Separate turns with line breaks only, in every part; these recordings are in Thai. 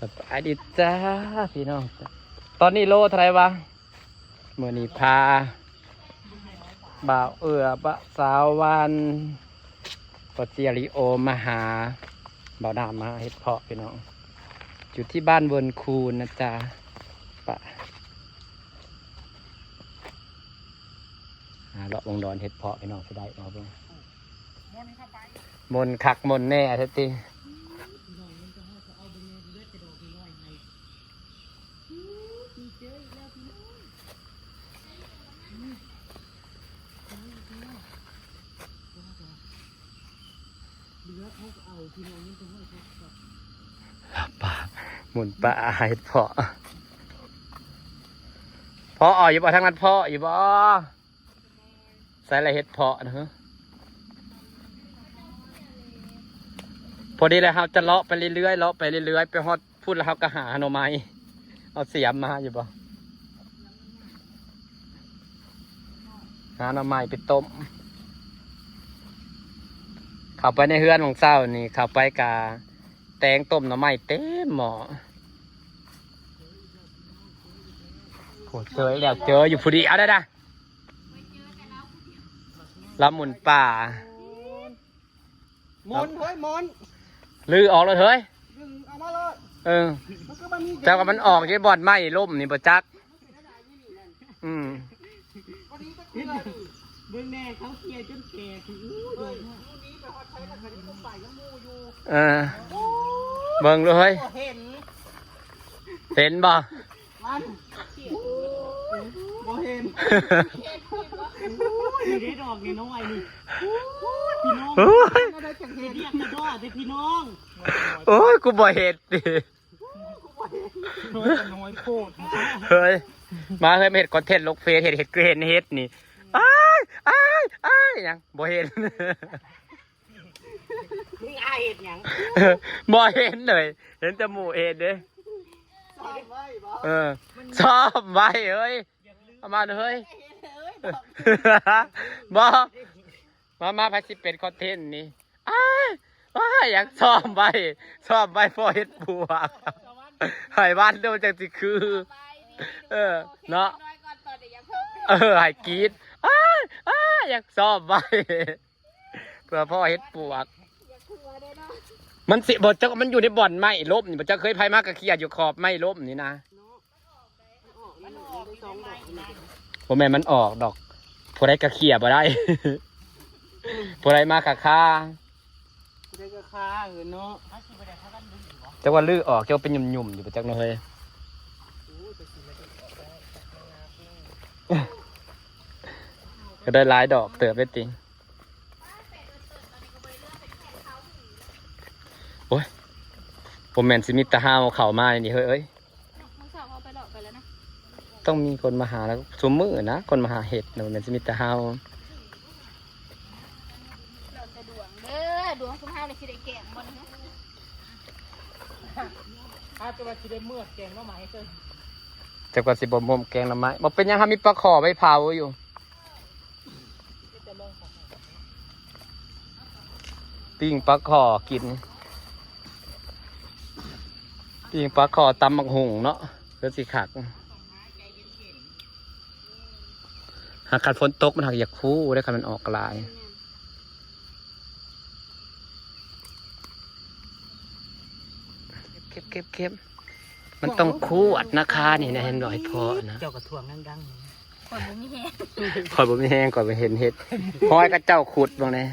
สบายดีจ้าพี่น้องตอนนี้โลเท่าไรวะเมื่อนี้พาบ่าวบะสาววันปเจียริโอมาหาบ่าวดามาเฮ็ดเพาะพี่น้องอยู่ที่บ้านเวิร์นคูนนะจ๊ะปะเลาะวงดอนเฮ็ดเพาะพี่น้องจะได้เอาบ้างมนคักมนแน่ทันทีป่าหมุนป่าเห็ดเพาะเพาะอยู่บ่ทางนั้นเพาะอยู่บ่ใส่อะไรเห็ดเพาะนะฮะพอดีเลยเราจะเลาะไปเรื่อยๆเลาะไปเรื่อยๆไปฮอดพูดแล้วเราก็หาหน่อไม้เอาเสียมมาอยู่บ่หาหน่อไม้ไปต้มเข้าไปในเฮือนของเจ้านี่เข้าไปกาแตงต้มหน่อไม้เต็มหม้อโหเจอแล้วเจออยู่พอดีเอาได้ลำหมุนป่ามนเฮ้ยมนลือออกเลยเฮ้ยเอามาเลยเจ้ากับมันออกใช่บอดไหมล่มนี่ประจักเบื้องแม่เขาเคียจนแก่ถึงนี้ไปฮอดใช้แล้วก็ยังใส่ยังมูอยู่เบิ่งเลยเห็นบ่มันบ่เห็นอยู่ได้ดอกนี่น้อยนี่พี่น้องเรียกกระดอแต่พี่น้องโอ้ยกูบ่เห็นดิน้อยโคตรเฮ้ยมาเคยมาเห็ดคอนเทนต์ลกเฟซเห็ดคือเห็นเห็ดนี่อ้ายยังบ่เห็นมึงอายเห็ดยังบ่เห็นเลยเห็นแต่หมูเห็ดเด้ชอบไว้เอ้ยเอามาเฮ้ยบ่มาพัชิเป็นคอนเทนต์นี่อยากชอบไว้พอเห็ดบัวหายบ้านเดิมจังสิคือเนาะหายกีดอยากชอบไว้เพื่อพ่อเห็ดปวกมันสิบทจะมันอยู่ในบ่อนไม้ล้มนี่บทจะเคยพายมากกระเคียดอยู่ขอบไม้ล้มนี่นะผมแม่มันออกดอกพอได้กระเคียบ่ได้พอได้มากกระค่าได้กระค่าเนาะจะว่าลื้อออกจะเป็นหยุ่มๆอยู่ประจักษ์เนาะเฮ้ยก็ได้หลายดอกเติบได้จริงโอ้ยผมแมนซิมิตาห้าวเข่ามานี่เฮ้ยต้องมีคนมาหาแล้วสมมือนะคนมาหาเห็ดนะแมนซิมิตาห้าวดวงสมห้าวเลยสิได้แกงบ่นะจะว่าสิได้เมื่อแกงหน่อไม้เจ้าจะว่าสิบ่มแกงหน่อไม้บ่เป็นยังฮะมีปลาขอใบเผาอยู่ปิ้งปลาขอกินปิ้งปลาขอตำบักหุ่งเนาะเพื่อสิขักหากขัดฝนตกมันหักอยากคู่ได้คันมันออกลายเก็บมันต้องคู่อัดนะคะนี่นะเห็นหน่อยพอนะเจ้ากระทวงดังๆก่อนบ่มีแห้งก่อนไปเห็นเห็ดพอยกับเจ้าขุดบ้างเลย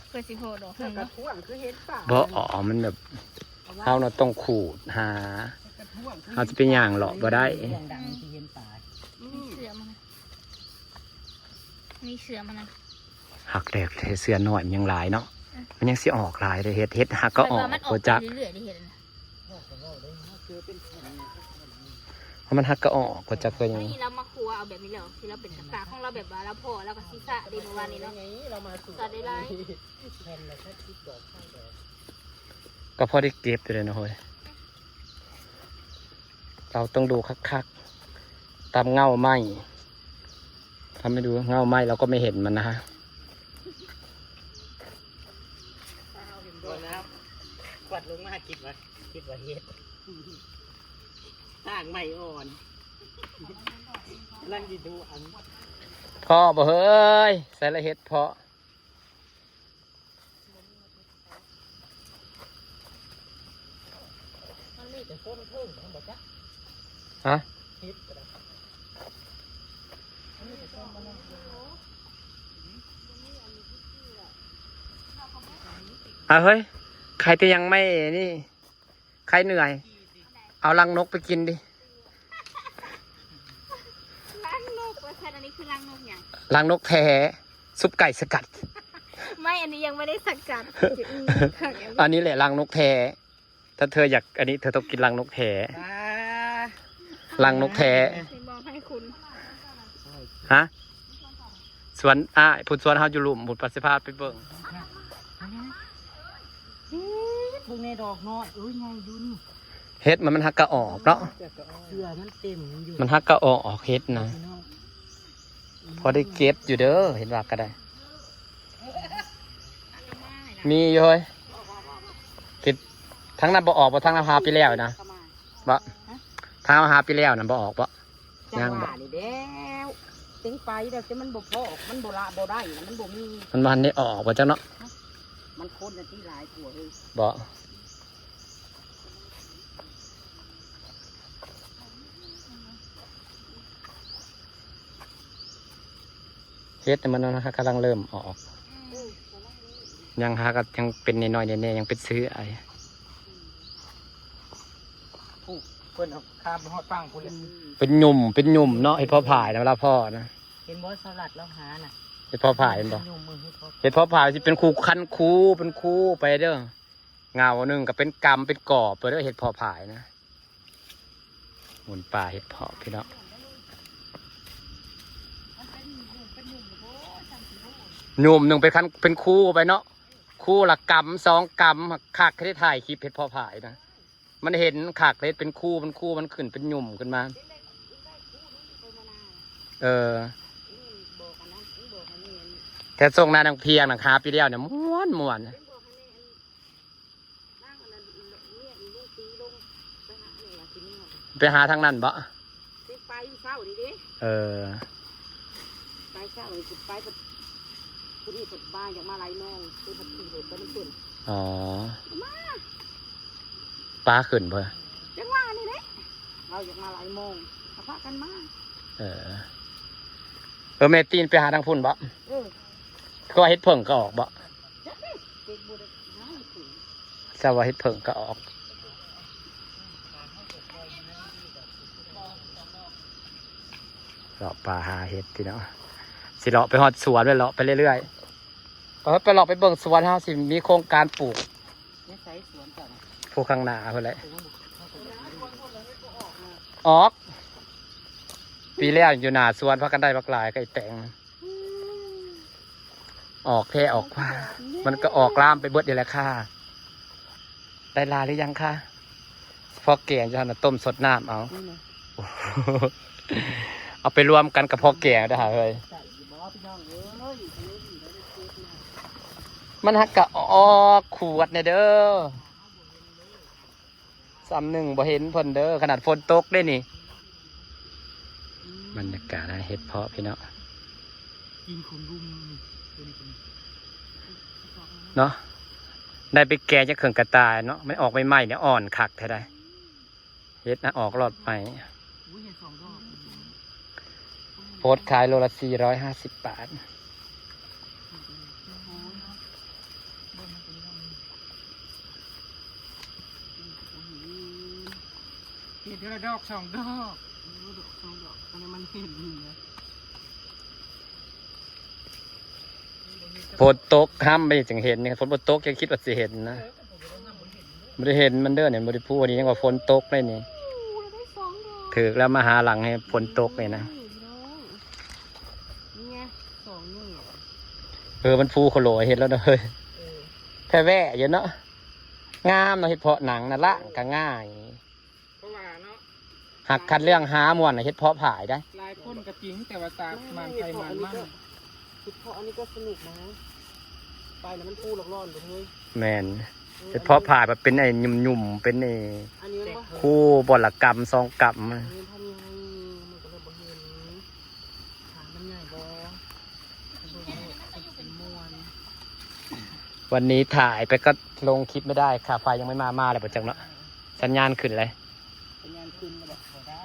เพื่อสิโหดอกกระทวงคือเห็ดป่าบ่มันแบบเขาเราต้องขูดหาเขาจะเป็นอย่างหล่อบ่ได้มีเสือมันนะหักแหลกเสือหน่อยมันยังหลายเนาะมันยังสิออกลายเลยเห็ดหักก็ออกโคจักเพราะมันหักก็ออกโคจักก็ยังเรามาครัวเอาแบบนี้แล้วที่เราเป็นกระตาของเราแบบว่าเราพอแล้วก็ซีซ่าดีเมื่อวานนี้เนาะตัดได้ไรก็พอได้เก็บเลยนะเฮ้ยเราต้องดูคักๆตามเงาไหมทำให้ดูเงาไหมเราก็ไม่เห็นมันนะฮะ
กวาดลงมาคิดว่าเฮ็ดต่างไม่อ่อนนั่งดีดูอัน
พ่อบ่เฮ้ยใส่ละเฮ็ดเพาะ
มันมีแต่ต้นเพิ่งมันบอกจ้ะ
ฮะ
เฮ็ดก็ได้มันมีแต่ต้นมันนั่งดู
เฮ้ยใครจะยังไม่นี่ใครเหนื่อย เอารังนกไปกินดิ
รังนกว่าอันนี้คือรังนกอย่าง
รังนกแท้ซุปไก่สกัด
ไม่อันนี้ยังไม่ได้สกัด
อันนี้แหละรังนกแท้ถ้าเธออยากอันนี้เธอต้องกินรังนกแท้รังนกแท้
จะบอกให้คุณ
ฮะสวนผุดสวนเฮาอยู่หลุมผุดปัสสิพาไปเบิ่ง
พวกนี้ดอกน้อยไงดูนี่
เฮ็ดมันหักกะออกเนาะ
เสื้อมันเต็มอยู่
มันหักกะออกเฮ็ดนะพอได้เก็บอยู่เด้อเห็นว่าก็ได้ มีอยู่เฮ้ยคิดทั้งนั้นบ่ออกบ่ทั้งนั้นพาไปแล้วนะบ่ทั้งนั้นพาไปแล้วนะบ่ออกบ่
จังหวะนี่เด้วถึงไปแต่จะมันบ่พอมันบ่ละบ่ได้มันบ่มี
มันได้ออกบ่จังเนาะ
มันคนที่หลายตัวเลย
บ่เฮ็ดมันนะฮะกำลังเริ่มออกยังหาก็ยังเป็นน้อยๆแน่ๆยังเป็นซื้อไอ้
เพิ่นเอาข้ามฮอดฟังพุ่นเลย
เป็นหยุ่มเนาะเฮ็ดพ่อผายนะเวลาพ่อนะ
เห็นบ่สลัดแล้วหาน่ะ
เฮ็ดพ่อผายเห็นบ่
ยุ่มมือเฮ็ดบ่
เฮ็ดพ่อผายสิเป็นคู่คันคู่เป็นคู่ไปเด้อเงาหนึงก็เป็นกำเป็นกอบไปเด้อเฮ็ดพ่อผายนะหมุนป่าเฮ็ดพ่อพี่น้องหนุ่มหนึ่งเป็นคันเป็นคู่ไปเนาะคู่ละกำ2กำคักให้ได้ถ่ายคลิปเฮ็ดพ่อผายนะมันเห็นคักเลยเป็นคู่มันขึ้นเป็นหยุ่มขึ้นมาแต่ทรงนานางเพียงนางคาปีเดียวเนี่ยม้วนไปหาทางนั้นบ่
ไปเช้าดิไปเช้าเลยไปผู้นี้เพิ่นบ้านอยากมาหลายน้องเพิ่นขี่รถไปนำเพิ่น
อ๋อปลาขึ้นเพื่อ
จังหว่านี่เด้เราอยากมาหลายโมงเอาพากันมา
แม่ตีนไปหาทางพุ่นบ่ก็เฮ็ดเพิ่งก็ออกบ่
เด็กบ่ได้หาให้ถึง
ทราบว่าเฮ็ดเพิ่งก็ออกเลาะป่าหาเฮ็ดพี่น้องสิเลาะไปฮอดสวนเลยเลาะไปเรื่อยๆไปเลาะไปเบิ่งสวนเฮาสิมีโครงการปลูก
นี่ใส่สวนจ้ะ
ผู้ข้างหน้าเพิ่นแหละออก ปีแรกอยู่หน้าสวนพากันได้บักหลายก็ไอ้แตงออกแท้ออกว่ามันก็ออกลามไปเบิดนี่แหละค่ะได้ลาหรือยังค่ะพอแก่จะต้มสดน้ำเอา
นี่นะ
เอาไปรวมกันกับพอแก่ได้เลย
ใส่บ่พี่น้องเอ้ยอันนี้อยู่ในเฟซนะ
มันหักกะออกขวดเนี่ยเด้อซ้ำหนึ่งบ่เห็นเพิ่นเด้อขนาดฝนตกได้นี่บรรยากาศเฮ็ดเพาะพี่เนาะ
กินคนรุมตัวนี้
เนาะได้ไปแก่จะเขื่องกระต่ายเนาะไม่ออกใหม่ๆเนี่ยอ่อนคักแท้ได้เฮ็ดนะออกรอดไป
อุ้ยเห็น2ดอก
โพสต์ขายโลละ450 บาท
เห็นเดือนดอก2ดอก2ดอกอันนี้มันเห็นดีนะ
ฝนตกห้ามไปจึงเห็นเนี่ยฝนบ่ตกยังคิดว่าสิเห็นนะไม่ได้เห็นมันเด้อเนี่ยบ่ได้พูดวันนี้ยังว่าฝนตกเลยนี่
ได้2 ดอก
ถือแล้วมาหาหลังให้ฝนตกเลยนะ
นี่ไง2นี่
มันฟูโคโลเห็นแล้วเด้อเฮ้ยแท้แว่อยู่เนาะงามเนาะเฮ็ดเพาะหนังน่ะละก็ง่าย
เพราะว่าเนาะ
หักคัดเรื่องหาม่วนน่ะเฮ็ดเพาะผายได้
ลายคนก็จริงแต่ว่าตามันไปมันมากคือเพราะอันนี้ก็สนุกนะไปแล้วมันพูดหลอกล่อนเลย
แม่น
เ
เฉพาะผ่าแบบเป็นไอ้ยุ่มๆเป็นไอ้
อันนี้มันบ่
คู่บอลกรรมซองกรรม
อันนี้ทำยังไงมันก็เลยบ่เห็นถามมันใหญ่บ่เป็นมวน
วันนี้ถ่ายไปก็ลงคลิปไม่ได้ค่ะไฟยังไม่มาเลยประจังเนาะสัญญาณขึ้นเลย
เป็นงานคืนมาบอกบ่ได้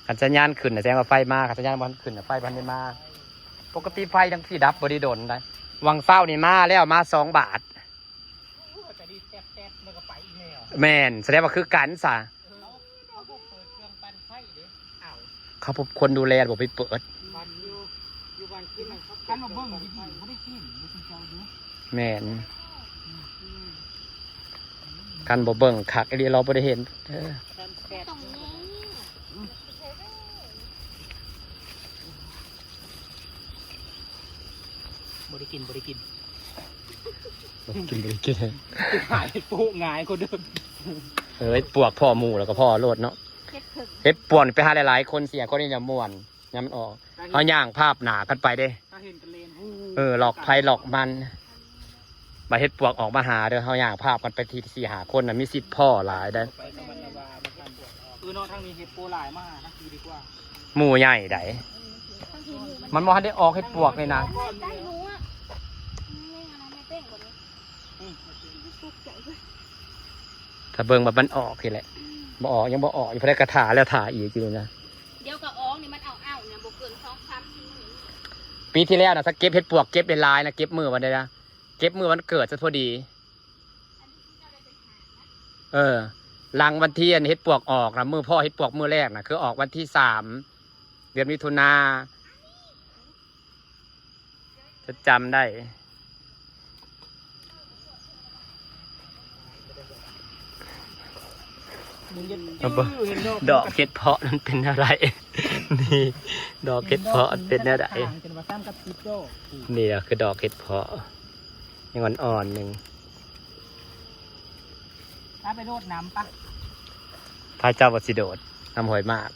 ขันสัญญาณขึ้นน่ะแสดงว่าไฟมาขันสัญญาณบอลขึ้นน่ะไฟพันไม่มาปกติไฟทั้งที่ดับบริโดนได้วังเฝ้านี่มาแล้วมา2 บาท
จะดีแต๊บๆแล้วก็ไปอีกแล้ว
แม่นแสดงว่าคือกันซะ
เขาบอกเปิดเครื่องปั่นไฟเด้อ้าว
เขาพบคนดูแลบอกไปเปิด
บ้านอยู่บ้านกินมันกันมาเบิ่งดีๆบ่ได้กินบ่สิเจ้าอยู่
แม่นกันบ่เบิ่งคักไอ้นี่เราบ่ได้เห็นเออ
ตรงนี้
บ่ได้กินบ่ได้กิน
บ่ได้กินบ่ได้กิน
หายปูหงายคนเดิม
เอ้ยปวกพ่อหมู่แล้วก็พ่อโลดเนาะ
เฮ็ดถึง
เฮ็ดป่วนไปหาหลายๆคนเสียคนนี้จะม่วนยามมันออกเอาย่างภาพหนากันไปเด้
ถ้าเห็นกันเลน
หลอกภัยหลอกมันบาเฮ็ดปวกออกมาหาเด้อเฮาย่างภาพกันไปที่4 5 คนน่ะมีสิทธิ์พ่อหลายได้อ
ไปตะวันตะวันมากันนอกทางนี้เห็ดโปหลายมากนะดีกว่า
หมู่ใหญ่ได
บางทีหมู
มันบ่ทันได้ออกเฮ็ดปวกเลยนะ
ได้หนูอ่ะไม่อะไรไม่เป้งกว่านี้สุกใจเลย
ถ้าเบิ่งแบบมันออกนี่แหละบ่ออกยังบ่ออกอยู่เพราะได้กระถาแล้วถาอีกอยู่นะ
เดี๋ยวกับอ้องนี่มันเอาเนี่ยบ่เกิน2-3ทีมื้อ
ปีที่แล้วน่ะถ้าเก็บเฮ็ดปวกเก็บได้หลายนะเก็บมือวันใดนะเก็บมือวันเกิดซะพอดีลังวันที่อันเฮ็ดปวกออกนะมือพ่อเฮ็ดปวกมือแรกนะคือออกวันที่3 เดือนมิถุนาจะจำได้ดอกเห็ดเพาะนั้นเป็นอะไร นี่ดอกเห็ดเพาะเป็นอะไร
เป็นมาซ้ำกับทิปโจ้
นี่อะคือดอกเห็ดเพาะยังอ่อนๆหนึ่ง
ถ้าไปโดดน้ำปะ
พระเจ้าวัดสิโดดนำหอยมาก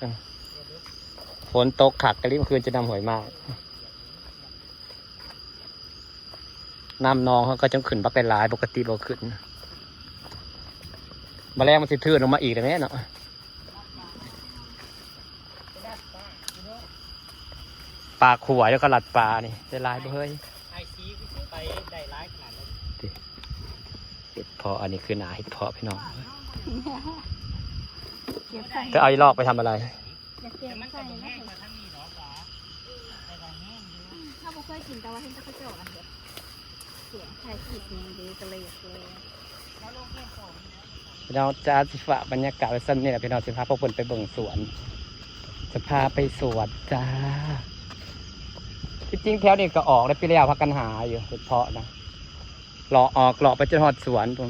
ฝนตกขักกะลิเมื่อคืนจะนำหอยมากน้ำนองเขาก็จะขึ้นบักเป็นหลายปกติบ่ขึ้นมาแรงมันสิทื่นลงมาอีกเลยแม่เนาะปลาขวายแล้วก็หลัดปลานี่ได้หลายบ่เฮ้ย
ไอซีไปได้ร้ายขนาดนั้น
เห็ดเพาะอันนี้คือหนาเห็ดเพาะพี่น้อง
เก็บใส่
จะเอาอีลอกไปทำอะไร
อยากเก็บ
มัน
ใส่
จะ
นะ
แห้งมาทั้งนี้เนาะป๋าแต่ก็แห้งอยู่
ถ้าบ่เคยกินแต่ว่าเห็นแต่เขาเจ้าอันเดียวเสียงไทยขีดนี่ดีก็เลยอยากเลย
เราจะสิฝากบรรยากาศไว้สั้นนี่แหละพี่น้องสิพาพวกเพิ่นไปเบิ่งสวนจะพาไปสวนจ้าที่จริงแถวนี้ก็ออกได้พี่แล้วพักกันหาอยู่เฉพาะนะหล่อออกหล่อไปจนฮอดสวนผม